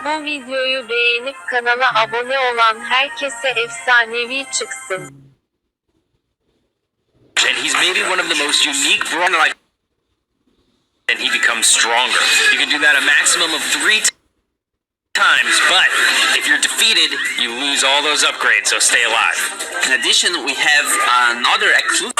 Bu videoyu beğenip kanala abone olan herkese efsanevi çıksın. And he's maybe one of the most unique brawlers. And he becomes stronger. You can do that a maximum of 3 times, but if you're defeated, you lose all those upgrades, so stay alive. In addition, we have another exclusive